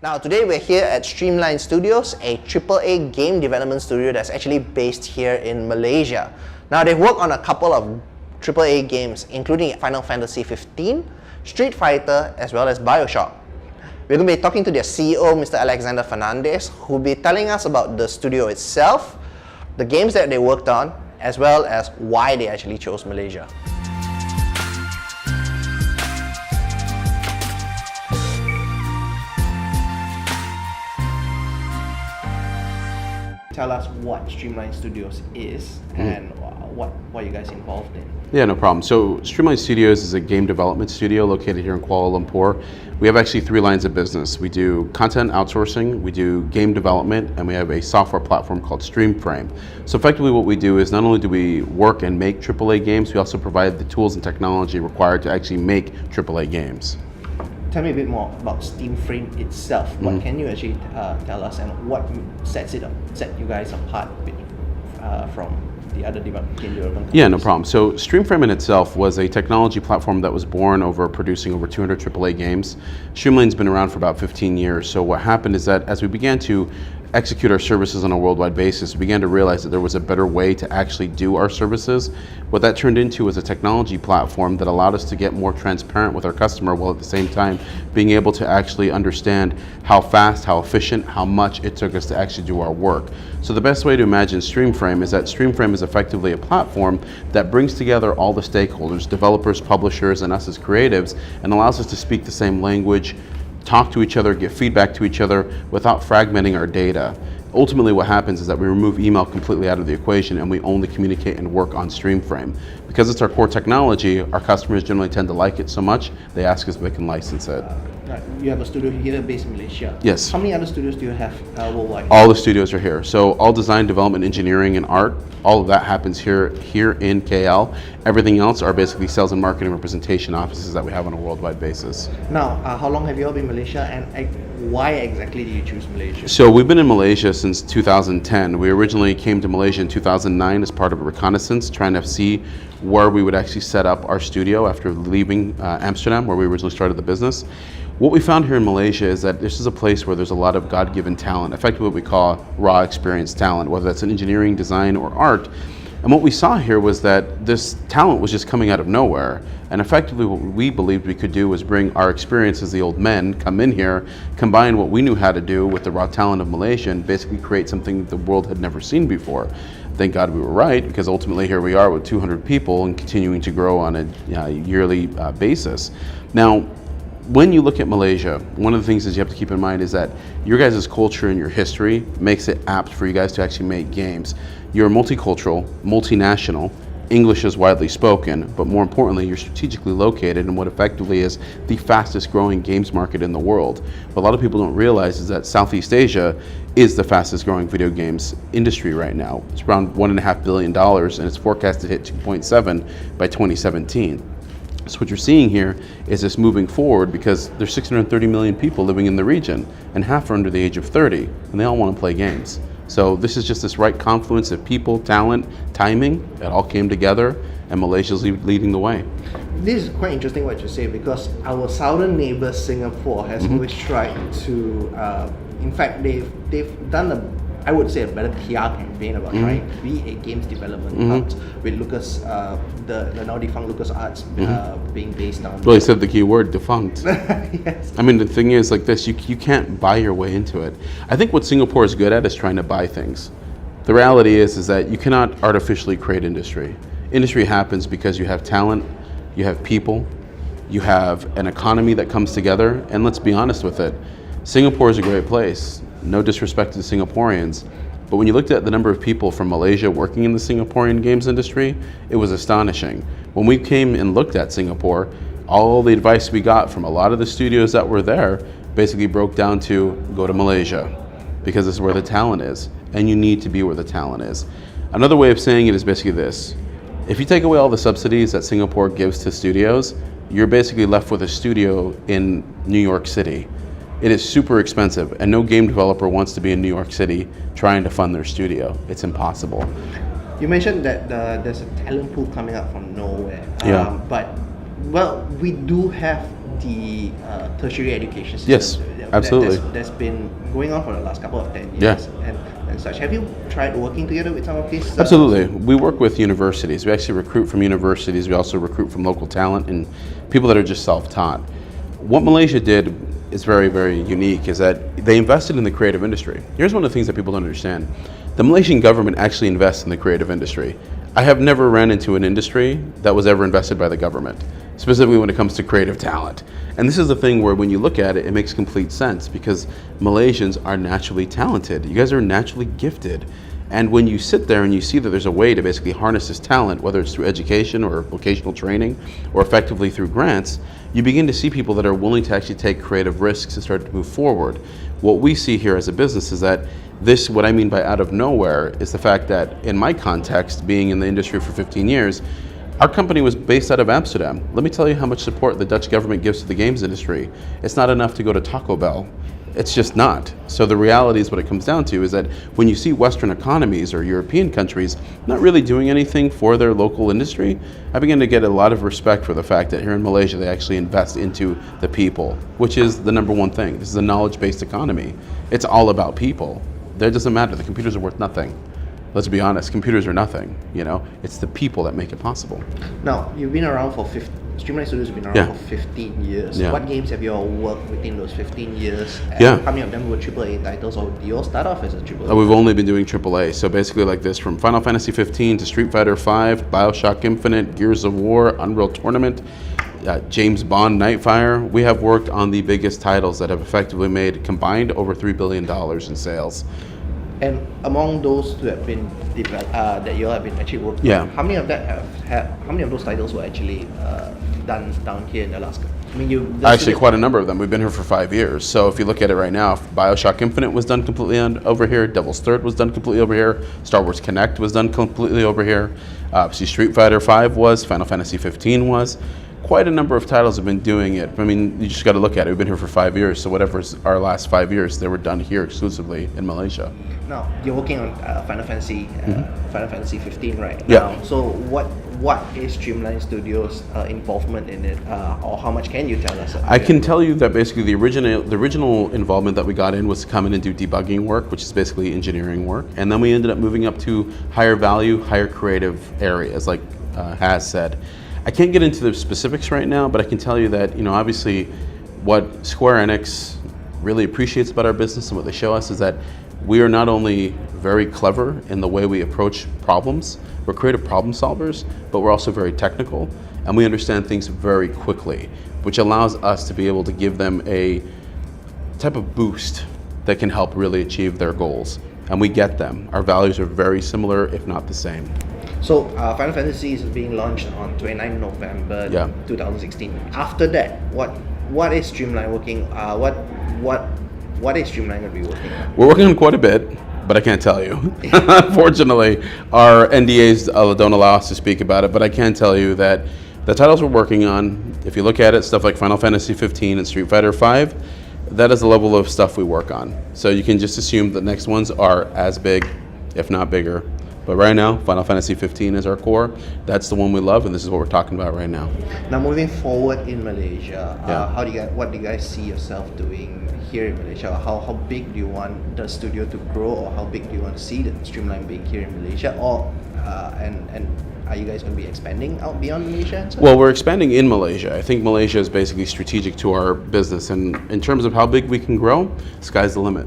Now today we're here at Streamline Studios, a AAA game development studio that's actually based here in Malaysia. Now they work on a couple of AAA games including Final Fantasy 15, Street Fighter as well as Bioshock. We're going to be talking to their CEO, Mr. Alexander Fernandez, who will be telling us about the studio itself, the games that they worked on, as well as why they actually chose Malaysia. Tell us what Streamline Studios is and what you guys involved in. Yeah, no problem. So Streamline Studios is a game development studio located here in Kuala Lumpur. We have actually 3 lines of business. We do content outsourcing, we do game development, and we have a software platform called Streamframe. So effectively what we do is not only do we work and make AAA games, we also provide the tools and technology required to actually make AAA games. Tell me a bit more about Streamframe itself. What can you actually tell us, and what set you guys apart from the other game development companies? Yeah, no problem. So Streamframe in itself was a technology platform that was born over producing over 200 AAA games. Streamline's been around for about 15 years. So what happened is that as we began to execute our services on a worldwide basis, we began to realize that there was a better way to actually do our services. What that turned into was a technology platform that allowed us to get more transparent with our customer, while at the same time being able to actually understand how fast, how efficient, how much it took us to actually do our work. So the best way to imagine Streamframe is that Streamframe is effectively a platform that brings together all the stakeholders, developers, publishers, and us as creatives, and allows us to speak the same language, talk to each other, give feedback to each other without fragmenting our data. Ultimately what happens is that we remove email completely out of the equation and we only communicate and work on Streamframe. Because it's our core technology, our customers generally tend to like it so much, they ask us if they can license it. You have a studio here based in Malaysia. Yes. How many other studios do you have worldwide? All the studios are here. So all design, development, engineering, and art, all of that happens here in KL. Everything else are basically sales and marketing representation offices that we have on a worldwide basis. Now, how long have you all been in Malaysia, and why exactly did you choose Malaysia? So we've been in Malaysia since 2010. We originally came to Malaysia in 2009 as part of a reconnaissance, trying to see where we would actually set up our studio after leaving Amsterdam, where we originally started the business. What we found here in Malaysia is that this is a place where there's a lot of God-given talent, effectively what we call raw experience talent, whether that's in engineering, design, or art. And what we saw here was that this talent was just coming out of nowhere. And effectively what we believed we could do was bring our experience as the old men, come in here, combine what we knew how to do with the raw talent of Malaysia, and basically create something the world had never seen before. Thank God we were right, because ultimately here we are with 200 people and continuing to grow on a yearly basis. Now, when you look at Malaysia, one of the things that you have to keep in mind is that your guys' culture and your history makes it apt for you guys to actually make games. You're multicultural, multinational, English is widely spoken, but more importantly, you're strategically located in what effectively is the fastest growing games market in the world. What a lot of people don't realize is that Southeast Asia is the fastest growing video games industry right now. It's around $1.5 billion and it's forecasted to hit 2.7 by 2017. So what you're seeing here is this moving forward, because there's 630 million people living in the region and half are under the age of 30 and they all want to play games. So this is just this right confluence of people, talent, timing. It all came together and Malaysia's leading the way. This is quite interesting what you say, because our southern neighbor Singapore has always tried to, in fact they've done I would say a better PR campaign about trying to be a games development hub with Lucas, the now defunct LucasArts being based on. Well, you said the key word, defunct. Yes. I mean, the thing is like this, you can't buy your way into it. I think what Singapore is good at is trying to buy things. The reality is that you cannot artificially create industry. Industry happens because you have talent, you have people, you have an economy that comes together, and let's be honest with it, Singapore is a great place. No disrespect to the Singaporeans, but when you looked at the number of people from Malaysia working in the Singaporean games industry, it was astonishing. When we came and looked at Singapore, all the advice we got from a lot of the studios that were there basically broke down to go to Malaysia, because this is where the talent is, and you need to be where the talent is. Another way of saying it is basically this. If you take away all the subsidies that Singapore gives to studios, you're basically left with a studio in New York City. It is super expensive, and no game developer wants to be in New York City trying to fund their studio. It's impossible. You mentioned that there's a talent pool coming up from nowhere. Yeah. But, well, we do have the tertiary education system. Yes. Absolutely. That's been going on for the last couple of 10 years. Yeah. And such. Have you tried working together with some of these? Absolutely. We work with universities. We actually recruit from universities. We also recruit from local talent and people that are just self-taught. What Malaysia did is very, very unique, is that they invested in the creative industry. Here's one of the things that people don't understand. The Malaysian government actually invests in the creative industry. I have never ran into an industry that was ever invested by the government, specifically when it comes to creative talent. And this is the thing where when you look at it, it makes complete sense because Malaysians are naturally talented. You guys are naturally gifted. And when you sit there and you see that there's a way to basically harness this talent, whether it's through education or vocational training or effectively through grants, you begin to see people that are willing to actually take creative risks and start to move forward. What we see here as a business is that this, what I mean by out of nowhere, is the fact that in my context, being in the industry for 15 years, our company was based out of Amsterdam. Let me tell you how much support the Dutch government gives to the games industry. It's not enough to go to Taco Bell. It's just not. So the reality is what it comes down to is that when you see Western economies or European countries not really doing anything for their local industry, I begin to get a lot of respect for the fact that here in Malaysia they actually invest into the people, which is the number one thing. This is a knowledge-based economy. It's all about people. That doesn't matter. The computers are worth nothing. Let's be honest, computers are nothing, you know? It's the people that make it possible. Now, you've been around for Streamline Studios has been around for 15 years. Yeah. What games have you all worked within those 15 years? And Yeah. how many of them were AAA titles, or do you all start off as a AAA? We've only been doing AAA, so basically like this, from Final Fantasy 15 to Street Fighter 5, BioShock Infinite, Gears of War, Unreal Tournament, James Bond, Nightfire. We have worked on the biggest titles that have effectively made combined over $3 billion in sales. And among those who have been that you all have been actually working on, how many of that how many of those titles were actually done down here in Alaska? I mean, actually quite a number of them. We've been here for 5 years. So if you look at it right now, BioShock Infinite was done completely over here. Devil's Third was done completely over here. Star Wars Connect was done completely over here. Street Fighter 5 was. Final Fantasy 15 was. Quite a number of titles have been doing it. I mean, you just got to look at it. We've been here for 5 years, so whatever's our last 5 years, they were done here exclusively in Malaysia. Now you're working on Final Fantasy 15 right Yeah. now. So what is Streamline Studios' involvement in it, or how much can you tell us? I can tell you that basically the original involvement that we got in was to come in and do debugging work, which is basically engineering work, and then we ended up moving up to higher value, higher creative areas, like Has said. I can't get into the specifics right now, but I can tell you that, you know, obviously what Square Enix really appreciates about our business and what they show us is that we are not only very clever in the way we approach problems, we're creative problem solvers, but we're also very technical, and we understand things very quickly, which allows us to be able to give them a type of boost that can help really achieve their goals. And we get them. Our values are very similar, if not the same. So Final Fantasy is being launched on 29 November 2016. After that, what is Streamline working? What is Streamline going to be working on? We're working on quite a bit, but I can't tell you. Unfortunately, our NDAs don't allow us to speak about it, but I can tell you that the titles we're working on, if you look at it, stuff like Final Fantasy 15 and Street Fighter 5, that is the level of stuff we work on. So you can just assume the next ones are as big, if not bigger. But right now, Final Fantasy 15 is our core. That's the one we love, and this is what we're talking about right now. Now, moving forward in Malaysia, what do you guys see yourself doing here in Malaysia? How big do you want the studio to grow, or how big do you want to see the Streamline being here in Malaysia? Or and are you guys going to be expanding out beyond Malaysia? Well, we're expanding in Malaysia. I think Malaysia is basically strategic to our business, and in terms of how big we can grow, sky's the limit.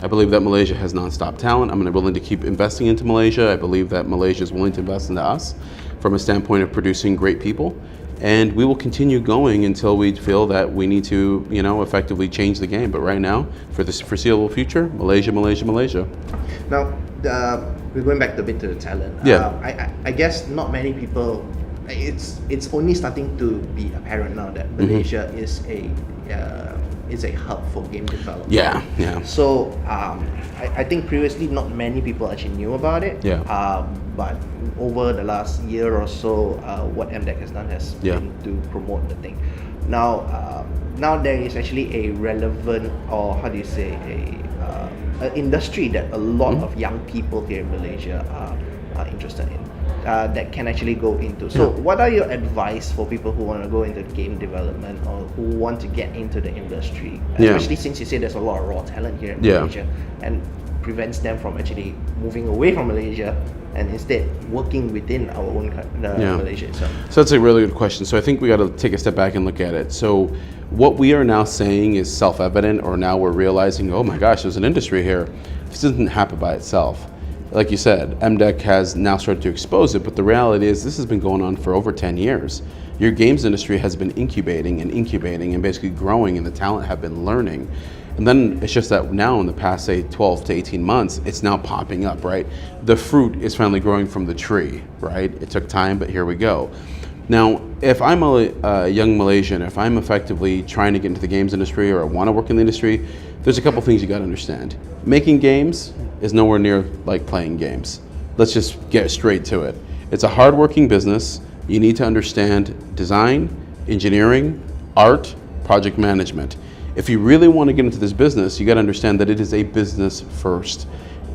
I believe that Malaysia has non-stop talent. I'm willing to keep investing into Malaysia. I believe that Malaysia is willing to invest into us from a standpoint of producing great people. And we will continue going until we feel that we need to, you know, effectively change the game. But right now, for the foreseeable future, Malaysia, Malaysia, Malaysia. Now, we're going back a bit to the talent. Yeah. I guess not many people. It's only starting to be apparent now that Malaysia is a hub for game development. Yeah, yeah. So I think previously not many people actually knew about it. Yeah. But over the last year or so, what MDEC has done has been to promote the thing. Now there is actually a relevant, or how do you say, an industry that a lot of young people here in Malaysia are interested in. that can actually go into. So what are your advice for people who want to go into game development or who want to get into the industry? Especially since you say there's a lot of raw talent here in Malaysia, and prevents them from actually moving away from Malaysia and instead working within our own Malaysia itself. So that's a really good question. So I think we got to take a step back and look at it. So what we are now saying is self-evident, or now we're realizing, oh my gosh, there's an industry here. This doesn't happen by itself. Like you said, MDEC has now started to expose it, but the reality is this has been going on for over 10 years. Your games industry has been incubating and basically growing, and the talent have been learning. And then it's just that now in the past, say, 12 to 18 months, it's now popping up, right? The fruit is finally growing from the tree, right? It took time, but here we go. Now, if I'm a young Malaysian, if I'm effectively trying to get into the games industry or I want to work in the industry, there's a couple things you got to understand. Making games is nowhere near like playing games. Let's just get straight to it. It's a hard-working business. You need to understand design, engineering, art, project management. If you really want to get into this business, you got to understand that it is a business first.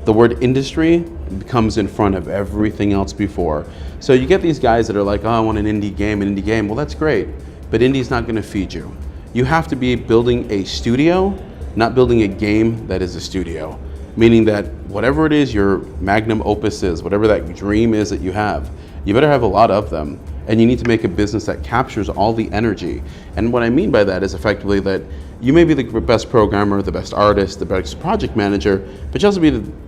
The word industry comes in front of everything else before. So you get these guys that are like, oh, I want an indie game. Well, that's great, but indie's not going to feed you. You have to be building a studio, not building a game that is a studio. Meaning that whatever it is your magnum opus is, whatever that dream is that you better have a lot of them. And you need to make a business that captures all the energy. And what I mean by that is effectively that you may be the best programmer, the best artist, the best project manager, but you also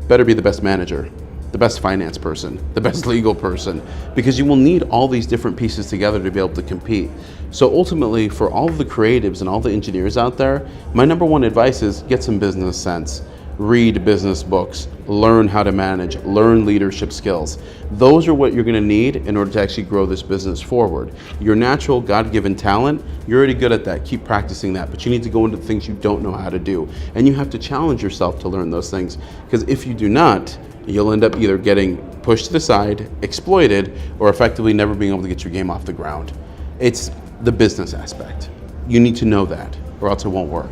better be the best manager, the best finance person, the best legal person, because you will need all these different pieces together to be able to compete. So ultimately, for all of the creatives and all the engineers out there, my number one advice is get some business sense. Read business books, learn how to manage, learn leadership skills. Those are what you're going to need in order to actually grow this business forward. Your natural God-given talent, you're already good at that. Keep practicing that, but you need to go into the things you don't know how to do. And you have to challenge yourself to learn those things, because if you do not, you'll end up either getting pushed to the side, exploited, or effectively never being able to get your game off the ground. It's the business aspect. You need to know that, or else it won't work.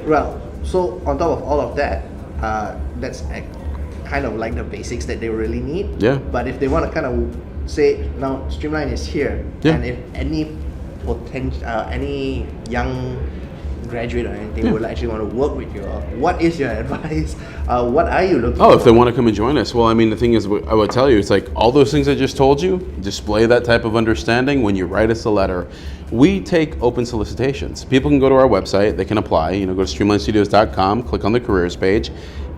Well, so on top of all of that, that's kind of like the basics that they really need. Yeah. But if they want to kind of say, now Streamline is here, and if any young graduate or anything would actually want to work with you, what is your advice? What are you looking for? Oh, if they want to come and join us, well, I mean, the thing is, I would tell you, it's like all those things I just told you, display that type of understanding when you write us a letter. We take open solicitations. People can go to our website, they can apply, go to streamlinestudios.com, click on the careers page,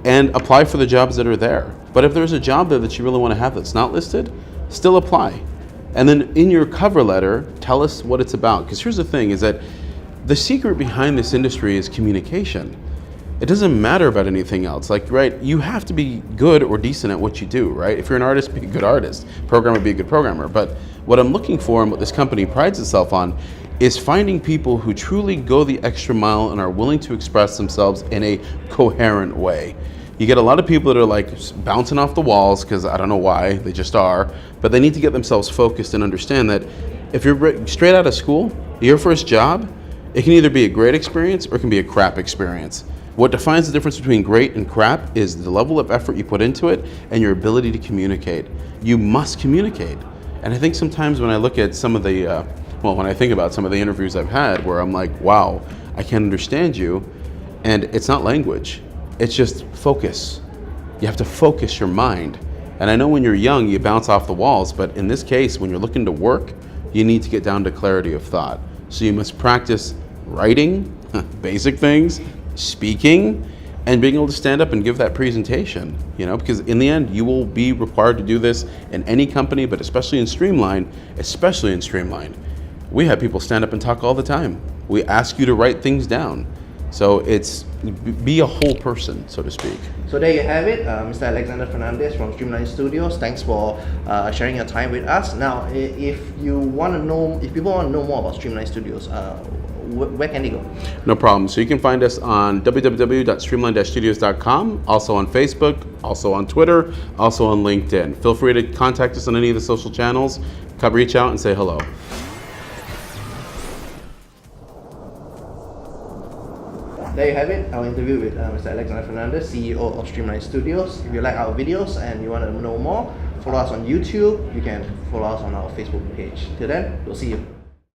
and apply for the jobs that are there. But if there's a job there that you really want to have that's not listed, still apply. And then in your cover letter, tell us what it's about. Because here's the thing, is that the secret behind this industry is communication. It doesn't matter about anything else. Like, right, you have to be good or decent at what you do, right? If you're an artist, be a good artist. Programmer, be a good programmer. But what I'm looking for and what this company prides itself on is finding people who truly go the extra mile and are willing to express themselves in a coherent way. You get a lot of people that are like bouncing off the walls because I don't know why, they just are, but they need to get themselves focused and understand that if you're straight out of school, your first job, it can either be a great experience or it can be a crap experience. What defines the difference between great and crap is the level of effort you put into it and your ability to communicate. You must communicate. And I think sometimes when I look at some of the, when I think about some of the interviews I've had where I'm like, wow, I can't understand you, and it's not language, it's just focus. You have to focus your mind. And I know when you're young, you bounce off the walls, but in this case, when you're looking to work, you need to get down to clarity of thought. So you must practice writing, basic things, speaking, and being able to stand up and give that presentation, because in the end, you will be required to do this in any company, but especially in Streamline, we have people stand up and talk all the time. We ask you to write things down. So it's be a whole person, so to speak. So there you have it, Mr. Alexander Fernandez from Streamline Studios. Thanks for sharing your time with us. Now, if people want to know more about Streamline Studios, where can they go? No problem. So you can find us on www.streamline-studios.com, also on Facebook, also on Twitter, also on LinkedIn. Feel free to contact us on any of the social channels. Come reach out and say hello. There you have it, our interview with Mr. Alexander Fernandez, CEO of Streamline Studios. If you like our videos and you want to know more, follow us on YouTube. You can follow us on our Facebook page. Till then, we'll see you.